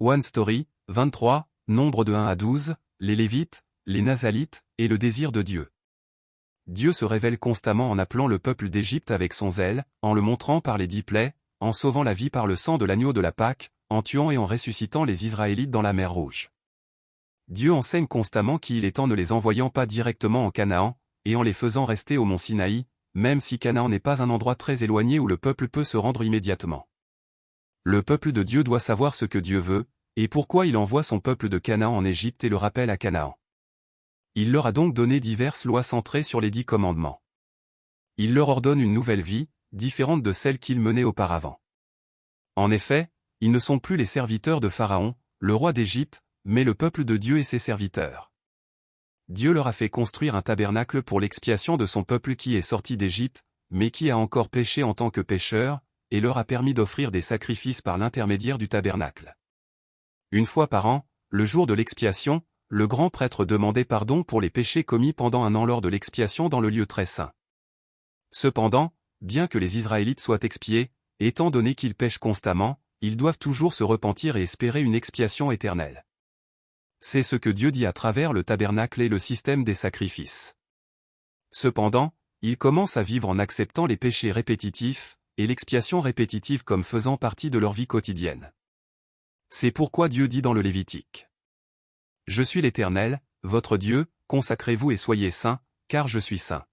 One Story, 23, nombre de 1 à 12, les Lévites, les Nazalites, et le désir de Dieu. Dieu se révèle constamment en appelant le peuple d'Égypte avec son zèle, en le montrant par les 10 plaies, en sauvant la vie par le sang de l'agneau de la Pâque, en tuant et en ressuscitant les Israélites dans la mer Rouge. Dieu enseigne constamment qu'il est en ne les envoyant pas directement en Canaan, et en les faisant rester au mont Sinaï, même si Canaan n'est pas un endroit très éloigné où le peuple peut se rendre immédiatement. Le peuple de Dieu doit savoir ce que Dieu veut, et pourquoi il envoie son peuple de Canaan en Égypte et le rappelle à Canaan. Il leur a donc donné diverses lois centrées sur les 10 commandements. Il leur ordonne une nouvelle vie, différente de celle qu'ils menaient auparavant. En effet, ils ne sont plus les serviteurs de Pharaon, le roi d'Égypte, mais le peuple de Dieu et ses serviteurs. Dieu leur a fait construire un tabernacle pour l'expiation de son peuple qui est sorti d'Égypte, mais qui a encore péché en tant que pécheur, et leur a permis d'offrir des sacrifices par l'intermédiaire du tabernacle. Une fois par an, le jour de l'expiation, le grand prêtre demandait pardon pour les péchés commis pendant un an lors de l'expiation dans le lieu très saint. Cependant, bien que les Israélites soient expiés, étant donné qu'ils pêchent constamment, ils doivent toujours se repentir et espérer une expiation éternelle. C'est ce que Dieu dit à travers le tabernacle et le système des sacrifices. Cependant, ils commencent à vivre en acceptant les péchés répétitifs, et l'expiation répétitive comme faisant partie de leur vie quotidienne. C'est pourquoi Dieu dit dans le Lévitique: « Je suis l'Éternel, votre Dieu, consacrez-vous et soyez saints, car je suis saint. »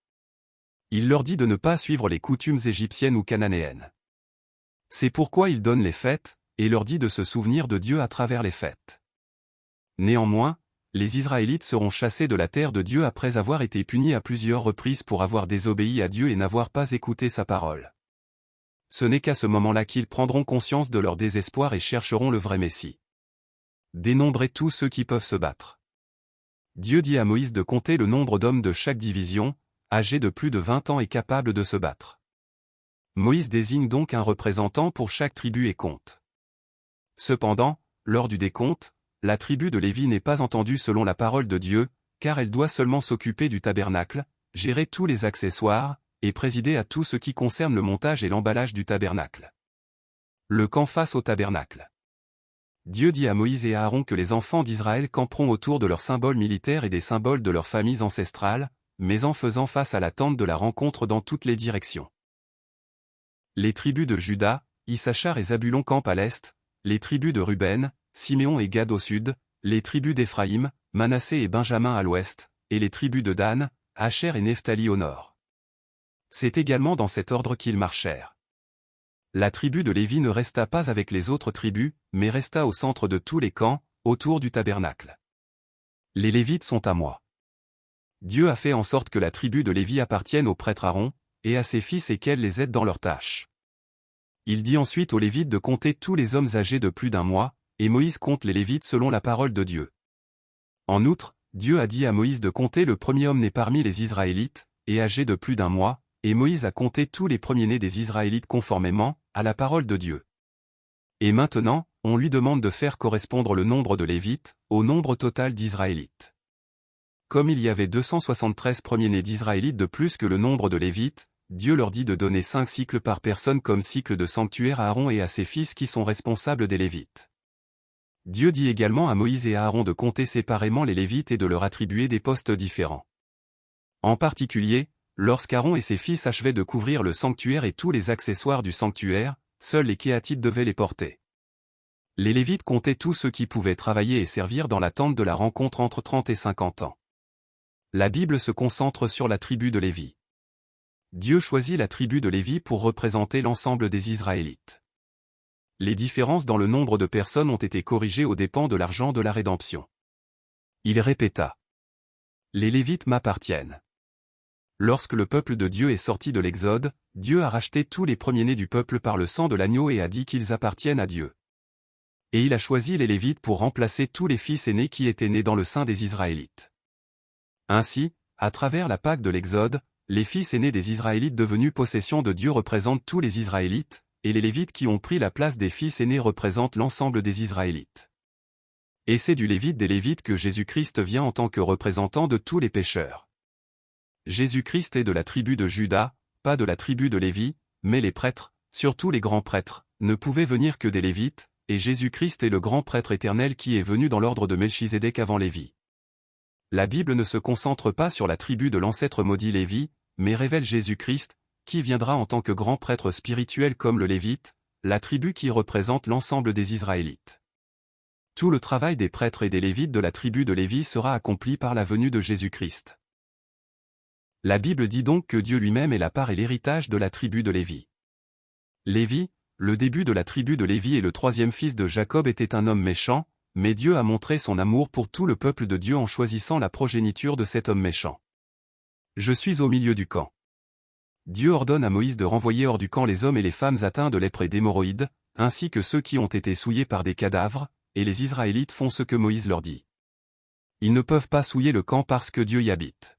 Il leur dit de ne pas suivre les coutumes égyptiennes ou cananéennes. C'est pourquoi il donne les fêtes, et leur dit de se souvenir de Dieu à travers les fêtes. Néanmoins, les Israélites seront chassés de la terre de Dieu après avoir été punis à plusieurs reprises pour avoir désobéi à Dieu et n'avoir pas écouté sa parole. Ce n'est qu'à ce moment-là qu'ils prendront conscience de leur désespoir et chercheront le vrai Messie. Dénombrez tous ceux qui peuvent se battre. Dieu dit à Moïse de compter le nombre d'hommes de chaque division, âgés de plus de 20 ans et capables de se battre. Moïse désigne donc un représentant pour chaque tribu et compte. Cependant, lors du décompte, la tribu de Lévi n'est pas entendue selon la parole de Dieu, car elle doit seulement s'occuper du tabernacle, gérer tous les accessoires, et présider à tout ce qui concerne le montage et l'emballage du tabernacle. Le camp face au tabernacle. Dieu dit à Moïse et à Aaron que les enfants d'Israël camperont autour de leurs symboles militaires et des symboles de leurs familles ancestrales, mais en faisant face à la tente de la rencontre dans toutes les directions. Les tribus de Juda, Issachar et Zabulon campent à l'est, les tribus de Ruben, Siméon et Gad au sud, les tribus d'Éphraïm, Manassé et Benjamin à l'ouest, et les tribus de Dan, Asher et Nephtali au nord. C'est également dans cet ordre qu'ils marchèrent. La tribu de Lévi ne resta pas avec les autres tribus, mais resta au centre de tous les camps, autour du tabernacle. Les Lévites sont à moi. Dieu a fait en sorte que la tribu de Lévi appartienne au prêtre Aaron, et à ses fils et qu'elle les aide dans leurs tâches. Il dit ensuite aux Lévites de compter tous les hommes âgés de plus d'un mois, et Moïse compte les Lévites selon la parole de Dieu. En outre, Dieu a dit à Moïse de compter le premier homme né parmi les Israélites, et âgé de plus d'un mois, et Moïse a compté tous les premiers-nés des Israélites conformément à la parole de Dieu. Et maintenant, on lui demande de faire correspondre le nombre de Lévites au nombre total d'Israélites. Comme il y avait 273 premiers-nés d'Israélites de plus que le nombre de Lévites, Dieu leur dit de donner 5 cycles par personne comme cycle de sanctuaire à Aaron et à ses fils qui sont responsables des Lévites. Dieu dit également à Moïse et à Aaron de compter séparément les Lévites et de leur attribuer des postes différents. En particulier, lorsqu'Aaron et ses fils achevaient de couvrir le sanctuaire et tous les accessoires du sanctuaire, seuls les Kéhatites devaient les porter. Les Lévites comptaient tous ceux qui pouvaient travailler et servir dans la tente de la rencontre entre 30 et 50 ans. La Bible se concentre sur la tribu de Lévi. Dieu choisit la tribu de Lévi pour représenter l'ensemble des Israélites. Les différences dans le nombre de personnes ont été corrigées aux dépens de l'argent de la rédemption. Il répéta: « Les Lévites m'appartiennent. » Lorsque le peuple de Dieu est sorti de l'Exode, Dieu a racheté tous les premiers-nés du peuple par le sang de l'agneau et a dit qu'ils appartiennent à Dieu. Et il a choisi les Lévites pour remplacer tous les fils aînés qui étaient nés dans le sein des Israélites. Ainsi, à travers la Pâque de l'Exode, les fils aînés des Israélites devenus possession de Dieu représentent tous les Israélites, et les Lévites qui ont pris la place des fils aînés représentent l'ensemble des Israélites. Et c'est du Lévite des Lévites que Jésus-Christ vient en tant que représentant de tous les pécheurs. Jésus-Christ est de la tribu de Juda, pas de la tribu de Lévi, mais les prêtres, surtout les grands prêtres, ne pouvaient venir que des Lévites, et Jésus-Christ est le grand prêtre éternel qui est venu dans l'ordre de Melchizedek avant Lévi. La Bible ne se concentre pas sur la tribu de l'ancêtre maudit Lévi, mais révèle Jésus-Christ, qui viendra en tant que grand prêtre spirituel comme le Lévite, la tribu qui représente l'ensemble des Israélites. Tout le travail des prêtres et des Lévites de la tribu de Lévi sera accompli par la venue de Jésus-Christ. La Bible dit donc que Dieu lui-même est la part et l'héritage de la tribu de Lévi. Lévi, le début de la tribu de Lévi et le troisième fils de Jacob, était un homme méchant, mais Dieu a montré son amour pour tout le peuple de Dieu en choisissant la progéniture de cet homme méchant. Je suis au milieu du camp. Dieu ordonne à Moïse de renvoyer hors du camp les hommes et les femmes atteints de lèpre et d'hémorroïdes, ainsi que ceux qui ont été souillés par des cadavres, et les Israélites font ce que Moïse leur dit. Ils ne peuvent pas souiller le camp parce que Dieu y habite.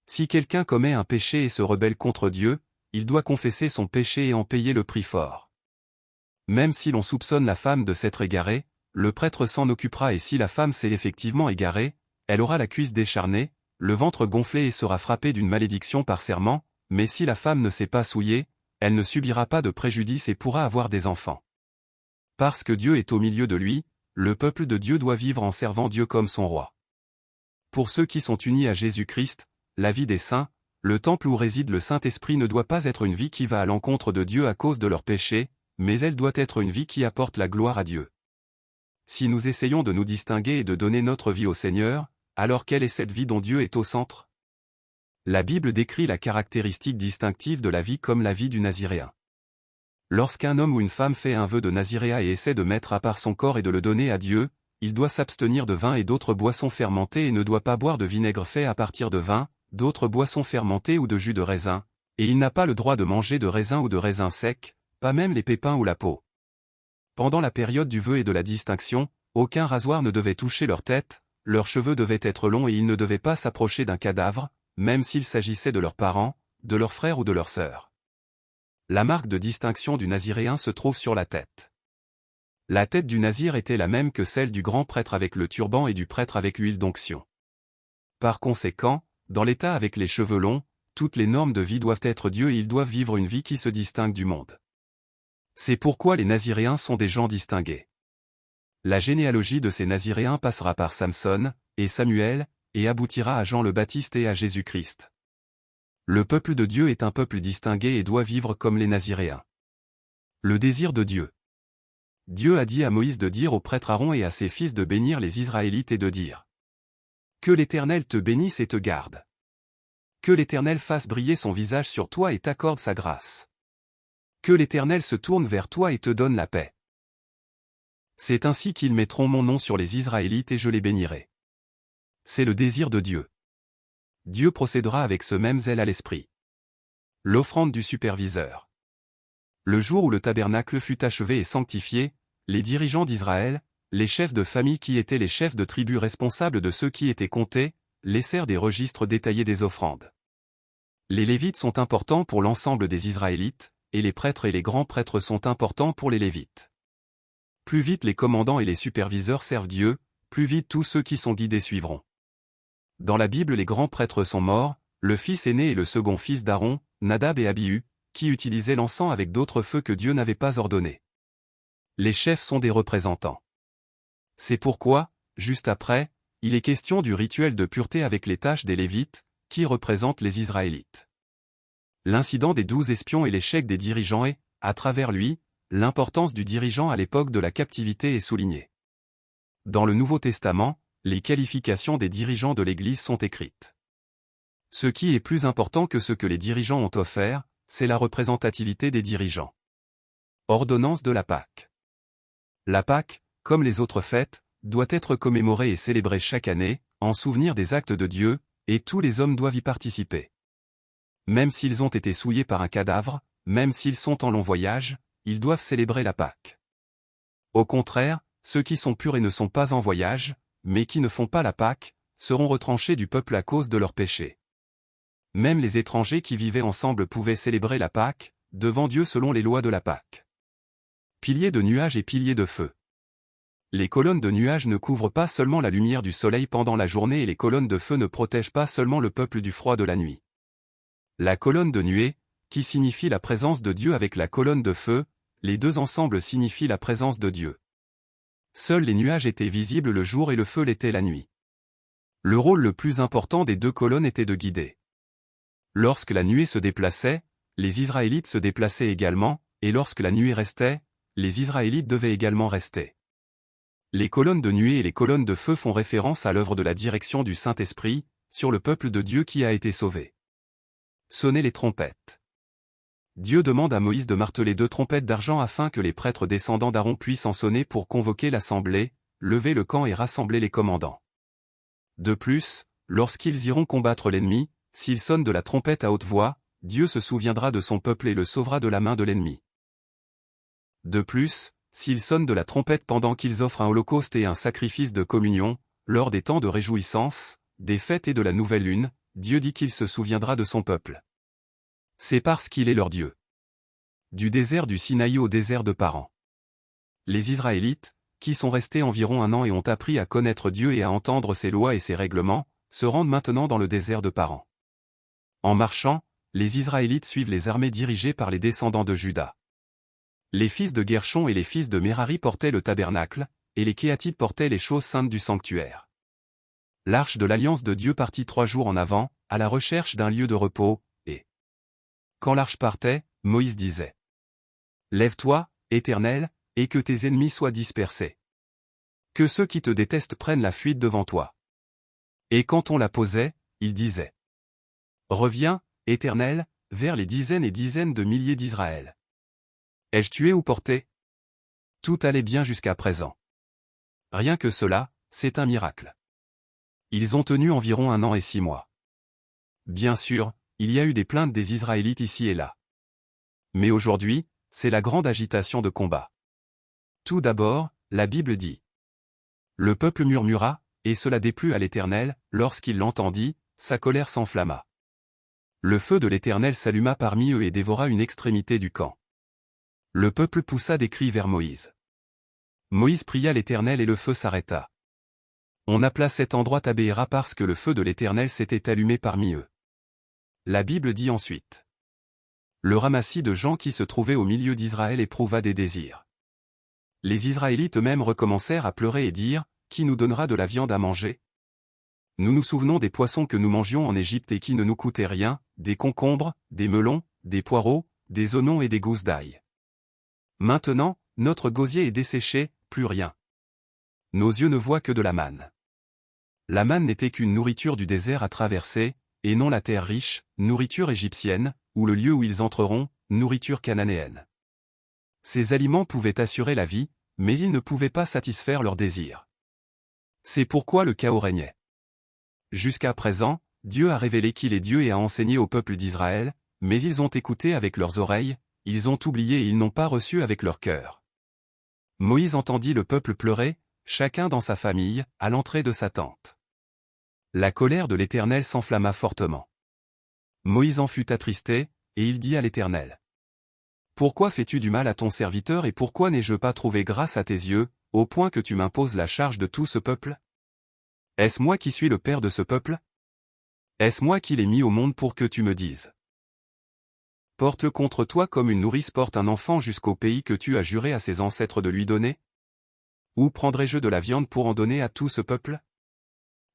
Si quelqu'un commet un péché et se rebelle contre Dieu, il doit confesser son péché et en payer le prix fort. Même si l'on soupçonne la femme de s'être égarée, le prêtre s'en occupera et si la femme s'est effectivement égarée, elle aura la cuisse décharnée, le ventre gonflé et sera frappée d'une malédiction par serment, mais si la femme ne s'est pas souillée, elle ne subira pas de préjudice et pourra avoir des enfants. Parce que Dieu est au milieu de lui, le peuple de Dieu doit vivre en servant Dieu comme son roi. Pour ceux qui sont unis à Jésus-Christ, la vie des saints, le temple où réside le Saint-Esprit ne doit pas être une vie qui va à l'encontre de Dieu à cause de leurs péchés, mais elle doit être une vie qui apporte la gloire à Dieu. Si nous essayons de nous distinguer et de donner notre vie au Seigneur, alors quelle est cette vie dont Dieu est au centre? La Bible décrit la caractéristique distinctive de la vie comme la vie du naziréen. Lorsqu'un homme ou une femme fait un vœu de naziréat et essaie de mettre à part son corps et de le donner à Dieu, il doit s'abstenir de vin et d'autres boissons fermentées et ne doit pas boire de vinaigre fait à partir de vin, d'autres boissons fermentées ou de jus de raisin, et il n'a pas le droit de manger de raisin ou de raisin sec, pas même les pépins ou la peau. Pendant la période du vœu et de la distinction, aucun rasoir ne devait toucher leur tête, leurs cheveux devaient être longs et ils ne devaient pas s'approcher d'un cadavre, même s'il s'agissait de leurs parents, de leurs frères ou de leurs sœurs. La marque de distinction du naziréen se trouve sur la tête. La tête du nazir était la même que celle du grand prêtre avec le turban et du prêtre avec l'huile d'onction. Par conséquent, dans l'état avec les cheveux longs, toutes les normes de vie doivent être Dieu et ils doivent vivre une vie qui se distingue du monde. C'est pourquoi les naziréens sont des gens distingués. La généalogie de ces naziréens passera par Samson, et Samuel, et aboutira à Jean le Baptiste et à Jésus-Christ. Le peuple de Dieu est un peuple distingué et doit vivre comme les naziréens. Le désir de Dieu. Dieu a dit à Moïse de dire au prêtre Aaron et à ses fils de bénir les Israélites et de dire: Que l'Éternel te bénisse et te garde. Que l'Éternel fasse briller son visage sur toi et t'accorde sa grâce. Que l'Éternel se tourne vers toi et te donne la paix. C'est ainsi qu'ils mettront mon nom sur les Israélites et je les bénirai. C'est le désir de Dieu. Dieu procédera avec ce même zèle à l'esprit. L'offrande du superviseur. Le jour où le tabernacle fut achevé et sanctifié, les dirigeants d'Israël, les chefs de famille qui étaient les chefs de tribus responsables de ceux qui étaient comptés, laissèrent des registres détaillés des offrandes. Les Lévites sont importants pour l'ensemble des Israélites, et les prêtres et les grands prêtres sont importants pour les Lévites. Plus vite les commandants et les superviseurs servent Dieu, plus vite tous ceux qui sont guidés suivront. Dans la Bible, les grands prêtres sont morts, le fils aîné et le second fils d'Aaron, Nadab et Abihu, qui utilisaient l'encens avec d'autres feux que Dieu n'avait pas ordonnés. Les chefs sont des représentants. C'est pourquoi, juste après, il est question du rituel de pureté avec les tâches des Lévites, qui représentent les Israélites. L'incident des 12 espions et l'échec des dirigeants est, à travers lui, l'importance du dirigeant à l'époque de la captivité est soulignée. Dans le Nouveau Testament, les qualifications des dirigeants de l'Église sont écrites. Ce qui est plus important que ce que les dirigeants ont offert, c'est la représentativité des dirigeants. Ordonnance de la Pâque. La Pâque, comme les autres fêtes, doit être commémorée et célébrée chaque année, en souvenir des actes de Dieu, et tous les hommes doivent y participer. Même s'ils ont été souillés par un cadavre, même s'ils sont en long voyage, ils doivent célébrer la Pâque. Au contraire, ceux qui sont purs et ne sont pas en voyage, mais qui ne font pas la Pâque, seront retranchés du peuple à cause de leurs péchés. Même les étrangers qui vivaient ensemble pouvaient célébrer la Pâque, devant Dieu selon les lois de la Pâque. Piliers de nuages et piliers de feu. Les colonnes de nuages ne couvrent pas seulement la lumière du soleil pendant la journée et les colonnes de feu ne protègent pas seulement le peuple du froid de la nuit. La colonne de nuée, qui signifie la présence de Dieu avec la colonne de feu, les deux ensemble signifient la présence de Dieu. Seuls les nuages étaient visibles le jour et le feu l'était la nuit. Le rôle le plus important des deux colonnes était de guider. Lorsque la nuée se déplaçait, les Israélites se déplaçaient également, et lorsque la nuée restait, les Israélites devaient également rester. Les colonnes de nuée et les colonnes de feu font référence à l'œuvre de la direction du Saint-Esprit, sur le peuple de Dieu qui a été sauvé. Sonnez les trompettes. Dieu demande à Moïse de marteler 2 trompettes d'argent afin que les prêtres descendants d'Aaron puissent en sonner pour convoquer l'assemblée, lever le camp et rassembler les commandants. De plus, lorsqu'ils iront combattre l'ennemi, s'ils sonnent de la trompette à haute voix, Dieu se souviendra de son peuple et le sauvera de la main de l'ennemi. De plus, s'ils sonnent de la trompette pendant qu'ils offrent un holocauste et un sacrifice de communion, lors des temps de réjouissance, des fêtes et de la nouvelle lune, Dieu dit qu'il se souviendra de son peuple. C'est parce qu'il est leur Dieu. Du désert du Sinaï au désert de Paran. Les Israélites, qui sont restés environ 1 an et ont appris à connaître Dieu et à entendre ses lois et ses règlements, se rendent maintenant dans le désert de Paran. En marchant, les Israélites suivent les armées dirigées par les descendants de Juda. Les fils de Guershon et les fils de Merari portaient le tabernacle, et les Kéhatites portaient les choses saintes du sanctuaire. L'arche de l'alliance de Dieu partit 3 jours en avant, à la recherche d'un lieu de repos, et quand l'arche partait, Moïse disait : Lève-toi, Éternel, et que tes ennemis soient dispersés. Que ceux qui te détestent prennent la fuite devant toi. Et quand on la posait, il disait : Reviens, Éternel, vers les dizaines et dizaines de milliers d'Israël. Ai-je tué ou porté ? Tout allait bien jusqu'à présent. Rien que cela, c'est un miracle. Ils ont tenu environ 1 an et 6 mois. Bien sûr, il y a eu des plaintes des Israélites ici et là. Mais aujourd'hui, c'est la grande agitation de combat. Tout d'abord, la Bible dit : Le peuple murmura, et cela déplut à l'Éternel, lorsqu'il l'entendit, sa colère s'enflamma. Le feu de l'Éternel s'alluma parmi eux et dévora une extrémité du camp. Le peuple poussa des cris vers Moïse. Moïse pria l'Éternel et le feu s'arrêta. On appela cet endroit Tabéra parce que le feu de l'Éternel s'était allumé parmi eux. La Bible dit ensuite : Le ramassis de gens qui se trouvaient au milieu d'Israël éprouva des désirs. Les Israélites eux-mêmes recommencèrent à pleurer et dire : Qui nous donnera de la viande à manger ? Nous nous souvenons des poissons que nous mangions en Égypte et qui ne nous coûtaient rien, des concombres, des melons, des poireaux, des oignons et des gousses d'ail. Maintenant, notre gosier est desséché, plus rien. Nos yeux ne voient que de la manne. La manne n'était qu'une nourriture du désert à traverser, et non la terre riche, nourriture égyptienne, ou le lieu où ils entreront, nourriture cananéenne. Ces aliments pouvaient assurer la vie, mais ils ne pouvaient pas satisfaire leurs désirs. C'est pourquoi le chaos régnait. Jusqu'à présent, Dieu a révélé qu'il est Dieu et a enseigné au peuple d'Israël, mais ils ont écouté avec leurs oreilles, ils ont oublié et ils n'ont pas reçu avec leur cœur. Moïse entendit le peuple pleurer, chacun dans sa famille, à l'entrée de sa tente. La colère de l'Éternel s'enflamma fortement. Moïse en fut attristé, et il dit à l'Éternel : Pourquoi fais-tu du mal à ton serviteur et pourquoi n'ai-je pas trouvé grâce à tes yeux, au point que tu m'imposes la charge de tout ce peuple ? Est-ce moi qui suis le père de ce peuple ? Est-ce moi qui l'ai mis au monde pour que tu me dises ? Porte-le contre toi comme une nourrice porte un enfant jusqu'au pays que tu as juré à ses ancêtres de lui donner ? Où prendrai-je de la viande pour en donner à tout ce peuple ?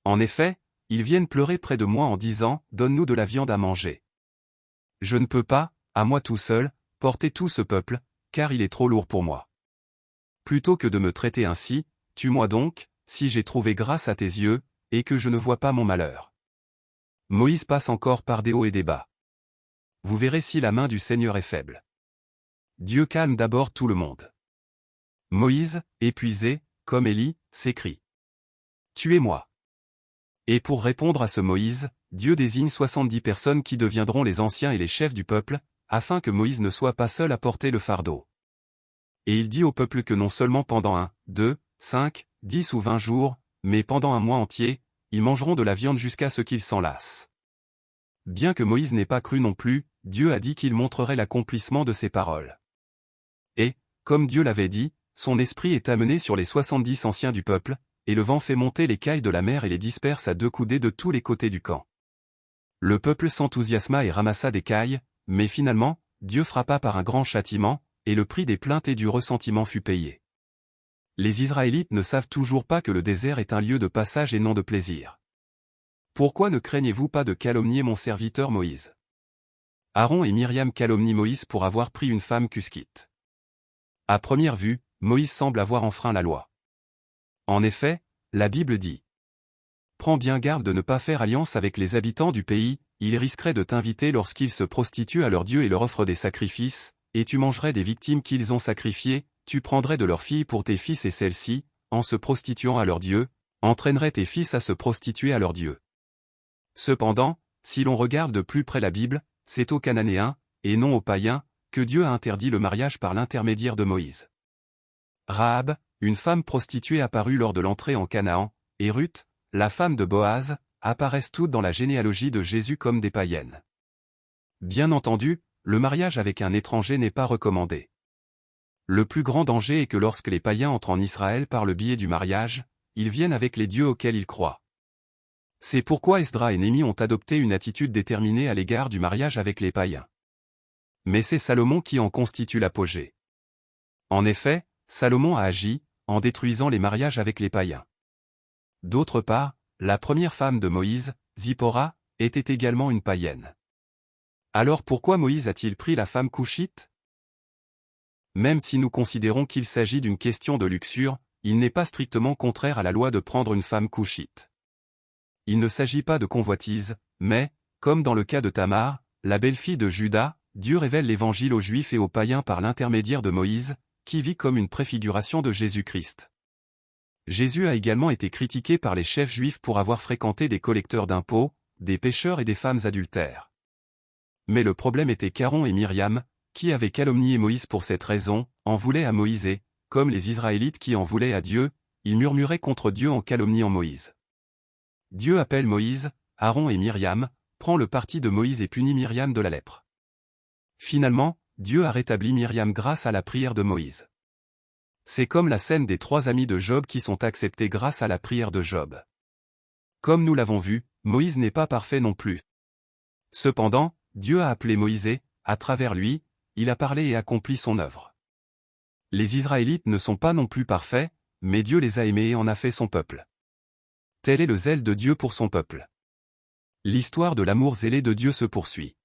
En effet, ils viennent pleurer près de moi en disant : Donne-nous de la viande à manger. Je ne peux pas, à moi tout seul, porter tout ce peuple, car il est trop lourd pour moi. Plutôt que de me traiter ainsi, tue-moi donc, si j'ai trouvé grâce à tes yeux, et que je ne vois pas mon malheur. Moïse passe encore par des hauts et des bas. Vous verrez si la main du Seigneur est faible. Dieu calme d'abord tout le monde. Moïse, épuisé, comme Élie, s'écrie : Tuez-moi. Et pour répondre à ce Moïse, Dieu désigne 70 personnes qui deviendront les anciens et les chefs du peuple, afin que Moïse ne soit pas seul à porter le fardeau. Et il dit au peuple que non seulement pendant 1, 2, 5, 10 ou 20 jours, mais pendant un mois entier, ils mangeront de la viande jusqu'à ce qu'ils s'en lassent. Bien que Moïse n'ait pas cru non plus, Dieu a dit qu'il montrerait l'accomplissement de ses paroles. Et, comme Dieu l'avait dit, son esprit est amené sur les 70 anciens du peuple, et le vent fait monter les cailles de la mer et les disperse à 2 coudées de tous les côtés du camp. Le peuple s'enthousiasma et ramassa des cailles, mais finalement, Dieu frappa par un grand châtiment, et le prix des plaintes et du ressentiment fut payé. Les Israélites ne savent toujours pas que le désert est un lieu de passage et non de plaisir. Pourquoi ne craignez-vous pas de calomnier mon serviteur Moïse? Aaron et Myriam calomnient Moïse pour avoir pris une femme cuskite. À première vue, Moïse semble avoir enfreint la loi. En effet, la Bible dit: Prends bien garde de ne pas faire alliance avec les habitants du pays, ils risqueraient de t'inviter lorsqu'ils se prostituent à leurs dieux et leur offrent des sacrifices, et tu mangerais des victimes qu'ils ont sacrifiées, tu prendrais de leurs filles pour tes fils et celles-ci, en se prostituant à leurs dieux, entraîneraient tes fils à se prostituer à leurs dieux. Cependant, si l'on regarde de plus près la Bible, c'est aux Cananéens, et non aux païens, que Dieu a interdit le mariage par l'intermédiaire de Moïse. Rahab, une femme prostituée apparue lors de l'entrée en Canaan, et Ruth, la femme de Boaz, apparaissent toutes dans la généalogie de Jésus comme des païennes. Bien entendu, le mariage avec un étranger n'est pas recommandé. Le plus grand danger est que lorsque les païens entrent en Israël par le biais du mariage, ils viennent avec les dieux auxquels ils croient. C'est pourquoi Esdra et Néhémie ont adopté une attitude déterminée à l'égard du mariage avec les païens. Mais c'est Salomon qui en constitue l'apogée. En effet, Salomon a agi, en détruisant les mariages avec les païens. D'autre part, la première femme de Moïse, Zipporah, était également une païenne. Alors pourquoi Moïse a-t-il pris la femme coushite? Même si nous considérons qu'il s'agit d'une question de luxure, il n'est pas strictement contraire à la loi de prendre une femme coushite. Il ne s'agit pas de convoitise, mais, comme dans le cas de Tamar, la belle-fille de Juda, Dieu révèle l'évangile aux Juifs et aux païens par l'intermédiaire de Moïse, qui vit comme une préfiguration de Jésus-Christ. Jésus a également été critiqué par les chefs juifs pour avoir fréquenté des collecteurs d'impôts, des pécheurs et des femmes adultères. Mais le problème était qu'Aaron et Myriam, qui avaient calomnié Moïse pour cette raison, en voulaient à Moïse et, comme les Israélites qui en voulaient à Dieu, ils murmuraient contre Dieu en calomniant Moïse. Dieu appelle Moïse, Aaron et Myriam, prend le parti de Moïse et punit Myriam de la lèpre. Finalement, Dieu a rétabli Myriam grâce à la prière de Moïse. C'est comme la scène des 3 amis de Job qui sont acceptés grâce à la prière de Job. Comme nous l'avons vu, Moïse n'est pas parfait non plus. Cependant, Dieu a appelé Moïse et, à travers lui, il a parlé et accompli son œuvre. Les Israélites ne sont pas non plus parfaits, mais Dieu les a aimés et en a fait son peuple. Tel est le zèle de Dieu pour son peuple. L'histoire de l'amour zélé de Dieu se poursuit.